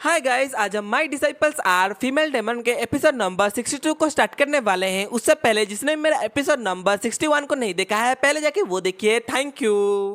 हाय guys, आज हम my disciples are female demon के एपिसोड नंबर 62 को स्टार्ट करने वाले हैं। उससे पहले जिसने मेरा एपिसोड नंबर 61 को नहीं देखा है, पहले जाके वो देखिए। Thank you.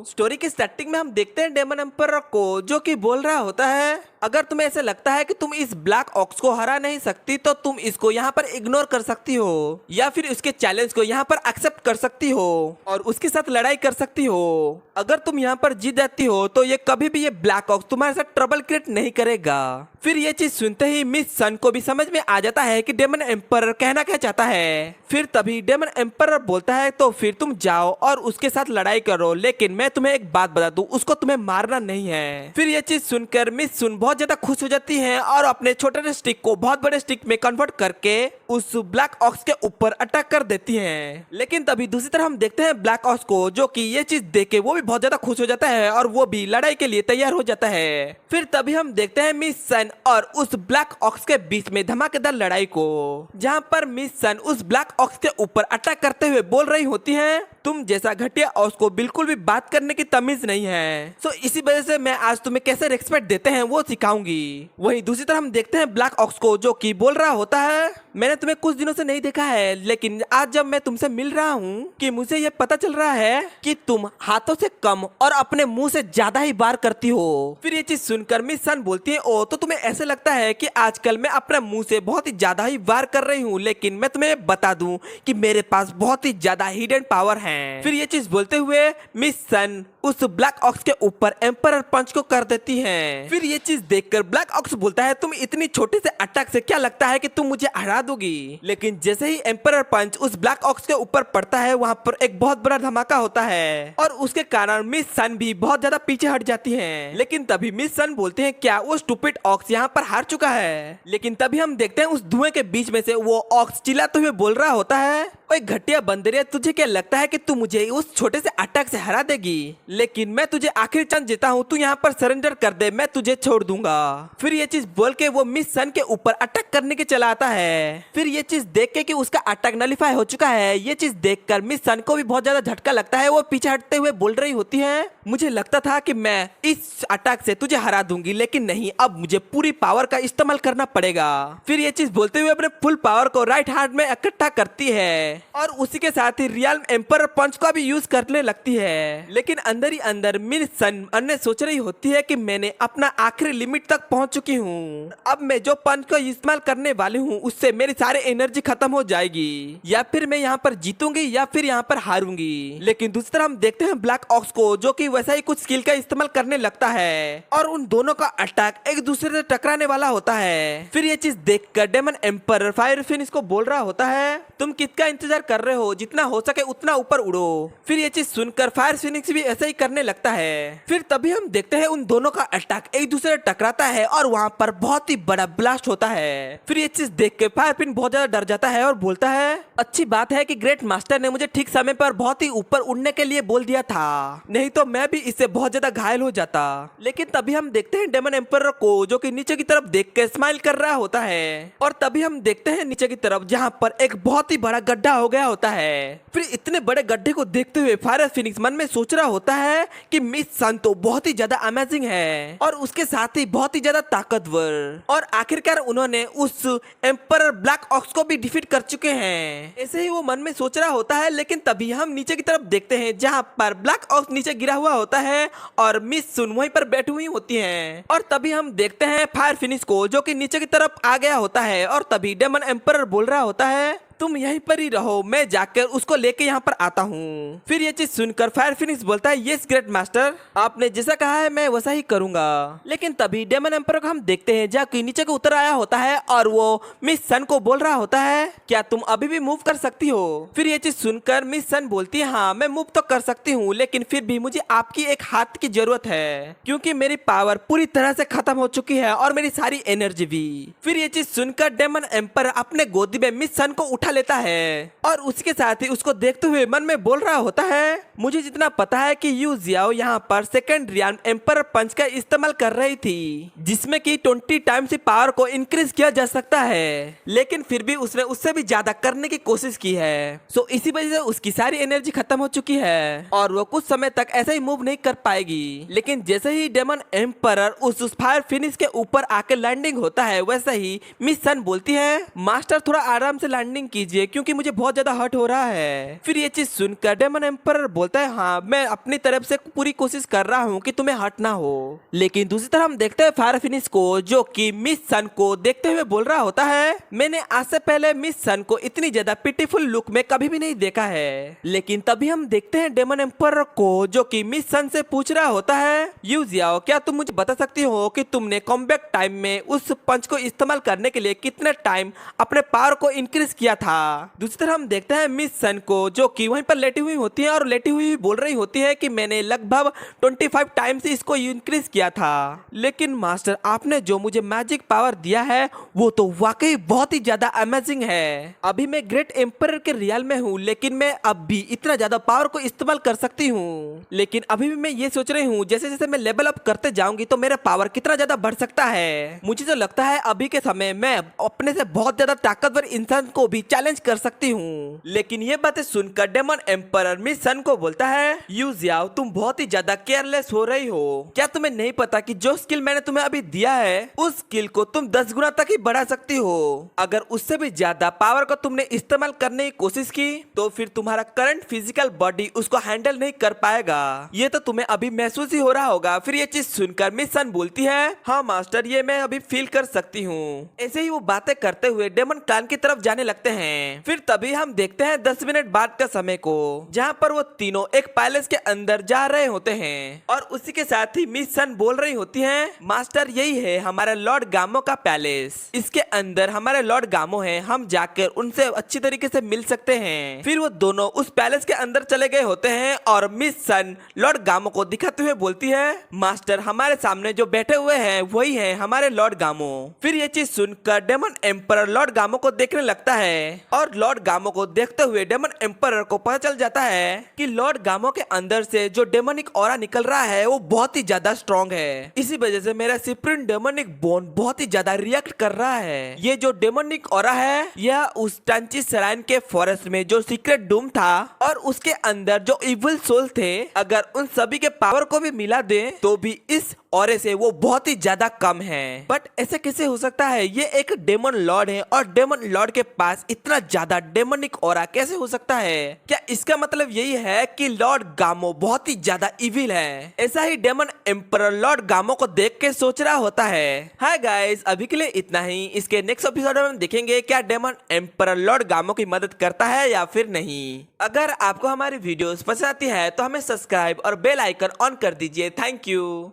स्टोरी की स्टार्टिंग में हम देखते हैं डेमन एम्परर को, जो कि बोल रहा होता है, अगर तुम्हें ऐसे लगता है कि तुम इस ब्लैक ऑक्स को हरा नहीं सकती तो तुम इसको यहाँ पर इग्नोर कर सकती हो या फिर उसके चैलेंज को यहाँ पर एक्सेप्ट कर सकती हो और उसके साथ लड़ाई कर सकती हो। अगर तुम यहाँ पर जीत जाती हो तो ये कभी भी ये ब्लैक ऑक्स तुम्हारे साथ ट्रबल क्रिएट नहीं करेगा। फिर ये चीज सुनते ही मिस सन को भी समझ में आ जाता है कि डेमन एम्परर कहना क्या चाहता है। फिर तभी डेमन एम्परर बोलता है, तो फिर तुम जाओ और उसके साथ लड़ाई करो, लेकिन मैं तुम्हें एक बात बता दूं, उसको तुम्हें मारना नहीं है। फिर ये चीज सुनकर मिस सुन बहुत ज्यादा खुश हो जाती है और अपने छोटे स्टिक को बहुत बड़े स्टिक में कन्वर्ट करके उस ब्लैक ऑक्स के ऊपर अटैक कर देती है। लेकिन तभी दूसरी तरफ हम देखते हैं ब्लैक ऑक्स को, जो कि ये चीज देख के वो भी बहुत ज्यादा खुश हो जाता है और वो भी लड़ाई के लिए तैयार हो जाता है। फिर तभी हम देखते हैं मिस सन और उस ब्लैक ऑक्स के बीच में धमाकेदार लड़ाई को, जहां पर मिस सन उस ब्लैक ऑक्स के ऊपर अटैक करते हुए बोल रही होती है, तुम जैसा घटिया ऑक्स को बिल्कुल भी बात करने की तमीज नहीं है। सो इसी वजह से मैं आज तुम्हें कैसे रिस्पेक्ट देते हैं वो सिखाऊंगी। वहीं दूसरी तरफ हम देखते हैं ब्लैक ऑक्स को, जो कि बोल रहा होता है, मैंने तुम्हें कुछ दिनों से नहीं देखा है, लेकिन आज जब मैं तुमसे मिल रहा हूँ कि मुझे ये पता चल रहा है कि तुम हाथों से कम और अपने मुंह से ज्यादा ही वार करती हो। फिर ये चीज सुनकर मिस सन बोलती है, ओ तो तुम्हें ऐसे लगता है कि आजकल मैं अपने मुंह से बहुत ही ज्यादा ही वार कर रही हूँ, लेकिन मैं तुम्हें बता दूं कि मेरे पास बहुत ही ज्यादा हिडन पावर है। फिर ये चीज बोलते हुए मिस सन उस ब्लैक ऑक्स के ऊपर एम्परर पंच को कर देती है। फिर ये चीज देखकर ब्लैक ऑक्स बोलता है, तुम इतनी छोटे से अटैक से क्या लगता है कि तुम मुझे हरा दोगी। लेकिन जैसे ही एम्परर पंच उस ब्लैक ऑक्स के ऊपर पड़ता है, वहाँ पर एक बहुत बड़ा धमाका होता है और उसके कारण मिस सन भी बहुत ज्यादा पीछे हट जाती है। लेकिन तभी मिस सन बोलते हैं, क्या वो स्टूपिड ऑक्स यहाँ पर हार चुका है। लेकिन तभी हम देखते हैं उस धुएं के बीच में से वो ऑक्स चिल्लाते हुए बोल रहा होता है, ओए घटिया बंदरिया, तुझे क्या लगता है कि तू मुझे उस छोटे से अटैक से हरा देगी। लेकिन मैं तुझे आखिरी चांस देता हूँ, तू यहाँ पर सरेंडर कर दे, मैं तुझे छोड़ दूंगा। फिर ये चीज बोल के वो मिस सन के ऊपर अटैक करने के चला आता है। फिर ये चीज देख के कि उसका अटैक नलिफाई हो चुका है, ये चीज देखकर मिस सन को भी बहुत ज्यादा झटका लगता है। वो पीछे हटते हुए बोल रही होती है, मुझे लगता था कि मैं इस अटैक से तुझे हरा दूंगी, लेकिन नहीं, अब मुझे पूरी पावर का इस्तेमाल करना पड़ेगा। फिर ये चीज बोलते हुए अपने फुल पावर को राइट हैंड में इकट्ठा करती है और उसी के साथ ही रियल एम्परर पंच का भी यूज करने लगती है। लेकिन अंदर ही अंदर मिस सन अन्य सोच रही होती है कि मैंने अपना आखिरी लिमिट तक पहुंच चुकी हूँ, अब मैं जो पंच का इस्तेमाल करने वाली हूँ उससे मेरी सारी एनर्जी खत्म हो जाएगी, या फिर मैं यहाँ पर जीतूंगी या फिर यहाँ पर हारूंगी। लेकिन दूसरी तरफ हम देखते हैं ब्लैक ऑक्स को, जो कि वैसा ही कुछ स्किल का इस्तेमाल करने लगता है और उन दोनों का अटैक एक दूसरे से टकराने वाला होता है। फिर ये चीज देखकर डेमन एम्परर फायर फिनिक्स को बोल रहा होता है, तुम किसका इंतजार कर रहे हो, जितना हो सके उतना ऊपर उड़ो। फिर ये चीज सुनकर फायर फिनिक्स भी ऐसा ही करने लगता है। फिर तभी हम देखते हैं उन दोनों का अटैक एक दूसरे से टकराता है और वहाँ पर बहुत ही बड़ा ब्लास्ट होता है। फिर ये चीज देख के फायर फिन बहुत ज्यादा डर जाता है और बोलता है, अच्छी बात है कि ग्रेट मास्टर ने मुझे ठीक समय पर बहुत ही ऊपर उड़ने के लिए बोल दिया था, नहीं तो मैं भी इससे बहुत ज्यादा घायल हो जाता। लेकिन तभी हम देखते हैं डेमन एम्परर को, जो कि नीचे की तरफ देख के स्माइल कर रहा होता है और तभी हम देखते हैं नीचे की तरफ, जहाँ पर एक बहुत ही बड़ा गड्ढा हो गया होता है। फिर इतने बड़े गड्ढे को देखते हुए फायर फिनिक्स मन में सोच रहा होता है कि मिस सन तो बहुत ही ज्यादा अमेजिंग है और उसके साथ ही बहुत ही ज्यादा ताकतवर, और आखिरकार उन्होंने उस एम्परर ब्लैक ऑक्स को भी डिफीट कर चुके हैं। ऐसे ही वो मन में सोच रहा होता है। लेकिन तभी हम नीचे की तरफ देखते हैं, जहाँ पर ब्लैक ऑक्स नीचे गिरा हुआ होता है और मिस सुन वहीं पर बैठी हुई होती है। और तभी हम देखते हैं फायर फिनिक्स को, जो कि नीचे की तरफ आ गया होता है और तभी डेमन एम्परर बोल रहा होता है, तुम यहीं पर ही रहो, मैं जाकर उसको लेके यहाँ पर आता हूँ। फिर ये चीज सुनकर फायर फिनिक्स बोलता है, यस ग्रेट मास्टर, आपने जैसा कहा है मैं वैसा ही करूंगा। लेकिन तभी डेमन एम्परर को हम देखते हैं, जहाँ नीचे को उतर आया होता है और वो मिस सन को बोल रहा होता है, क्या तुम अभी भी मूव कर सकती हो। फिर ये चीज सुनकर मिस सन बोलती है, हाँ मैं मूव तो कर सकती हूँ, लेकिन फिर भी मुझे आपकी एक हाथ की जरूरत है, क्योंकि मेरी पावर पूरी तरह से खत्म हो चुकी है और मेरी सारी एनर्जी भी। फिर ये चीज सुनकर डेमन एम्परर अपने गोदी में मिस सन को उठा लेता है और उसके साथ ही उसको देखते हुए मन में बोल रहा होता है, मुझे जितना पता है कि यू जियाओ यहाँ पर सेकंड रियान एम्पर पंच का इस्तेमाल कर रही थी, जिसमें कि 20 टाइम्स पावर को इंक्रीज किया जा सकता है, लेकिन फिर भी उसने उससे भी ज्यादा करने की कोशिश की है। सो इसी वजह से उसकी सारी एनर्जी खत्म हो चुकी है और वो कुछ समय तक ऐसा ही मूव नहीं कर पाएगी। लेकिन जैसे ही डेमन एम्पर उस फायर फिनिश के ऊपर आके लैंडिंग होता है, वैसे ही मिस सन बोलती है, मास्टर थोड़ा आराम से लैंडिंग कीजिए क्योंकि मुझे बहुत ज्यादा हर्ट हो रहा है। फिर ये चीज सुनकर डेमन एम्पर बोलता है, हाँ मैं अपनी तरफ से पूरी कोशिश कर रहा हूँ कि तुम्हें हर्ट ना हो। लेकिन दूसरी तरफ हम देखते हैं फायर फिनिश को, जो कि मिस सन को देखते हुए बोल रहा होता है, मैंने आज से पहले मिस सन को इतनी ज्यादा पिटीफुल लुक में कभी भी नहीं देखा है। लेकिन तभी हम देखते हैं डेमन एम्पर को, जो कि मिस सन से पूछ रहा होता है, यू जियाओ क्या तुम मुझे बता सकती हो कि तुमने कॉम्बैट टाइम में उस पंच को इस्तेमाल करने के लिए कितने टाइम अपने पावर को इंक्रीज किया था। दूसरी तरफ हम देखते हैं मिस सन को, जो कि वहीं पर लेटी हुई होती है और लेटी हुई बोल रही होती है कि मैंने लगभग 25 टाइम्स इसको इंक्रीज किया था। लेकिन मास्टर आपने जो मुझे मैजिक पावर दिया है वो तो वाकई बहुत ही ज्यादा अमेजिंग है। अभी मैं ग्रेट एम्पर के रियल में हूँ, लेकिन मैं अब भी इतना ज्यादा पावर को इस्तेमाल कर सकती हूँ। लेकिन अभी भी मैं ये सोच रही हूँ जैसे जैसे मैं लेवल अप करते जाऊंगी तो मेरा पावर कितना ज्यादा बढ़ सकता है। मुझे तो लगता है अभी के समय मैं अपने से बहुत ज्यादा ताकतवर इंसान को भी चैलेंज कर सकती हूँ। लेकिन ये बातें सुनकर डेमन एम्पर मिस सन को बोलता है, यू जियाओ तुम बहुत ही ज्यादा केयरलेस हो रही हो। क्या तुम्हें नहीं पता कि जो स्किल मैंने तुम्हें अभी दिया है उस स्किल को तुम 10 गुना तक ही बढ़ा सकती हो। अगर उससे भी ज्यादा पावर को तुमने इस्तेमाल करने की कोशिश की तो फिर तुम्हारा करंट फिजिकल बॉडी उसको हैंडल नहीं कर पाएगा। ये तो तुम्हें अभी महसूस ही हो रहा होगा। फिर ये चीज सुनकर मिस सन बोलती है, हाँ मास्टर ये मैं अभी फील कर सकती हूँ। ऐसे ही वो बातें करते हुए डेमन क्लैन की तरफ जाने लगते हैं। फिर तभी हम देखते हैं 10 मिनट बाद का समय को, जहाँ पर वो तीनों एक पैलेस के अंदर जा रहे होते हैं और उसी के साथ ही मिस सन बोल रही होती है, मास्टर यही है हमारा लॉर्ड गामो का पैलेस। इसके अंदर हमारे लॉर्ड गामो है, हम जाकर उनसे अच्छी तरीके से मिल सकते हैं। फिर वो दोनों उस पैलेस के अंदर चले गए होते हैं और मिस सन लॉर्ड गामो को दिखाते हुए बोलती है, मास्टर हमारे सामने जो बैठे हुए हैं वही है हमारे लॉर्ड गामो। फिर ये चीज सुनकर डेमन एम्पर लॉर्ड गामो को देखने लगता है और लॉर्ड गामो को देखते हुए डेमन एम्पर को पता चल जाता है कि लॉर्ड गामो के अंदर से जो डेमोनिक ऑरा निकल रहा है वो बहुत ही ज्यादा स्ट्रॉन्ग है। इसी वजह से मेरा सुप्रीम डेमोनिक बोन बहुत ही ज्यादा रिएक्ट कर रहा है। ये जो डेमोनिक ऑरा है यह उस टांची सराइन के फॉरेस्ट में जो सीक्रेट डूम था और उसके अंदर जो इविल सोल थे, अगर उन सभी के पावर को भी मिला दे तो भी इस ऑरे से वो बहुत ही ज्यादा कम है। बट ऐसे कैसे हो सकता है? ये एक डेमन लॉर्ड है और डेमन लॉर्ड के पास इतना ज्यादा डेमोनिक ऑरा कैसे हो सकता है? क्या इसका मतलब यही है कि लॉर्ड गामो बहुत ही ज्यादा इविल है? ऐसा ही डेमन एम्परर लॉर्ड गामो को देख के सोच रहा होता है। हाय गाइस, अभी के लिए इतना ही। इसके नेक्स्ट एपिसोड में हम देखेंगे क्या डेमन एम्परर लॉर्ड गामो की मदद करता है या फिर नहीं। अगर आपको हमारी वीडियोस पसंद आती है तो हमें सब्सक्राइब और बेल आइकन ऑन कर दीजिए। Thank you.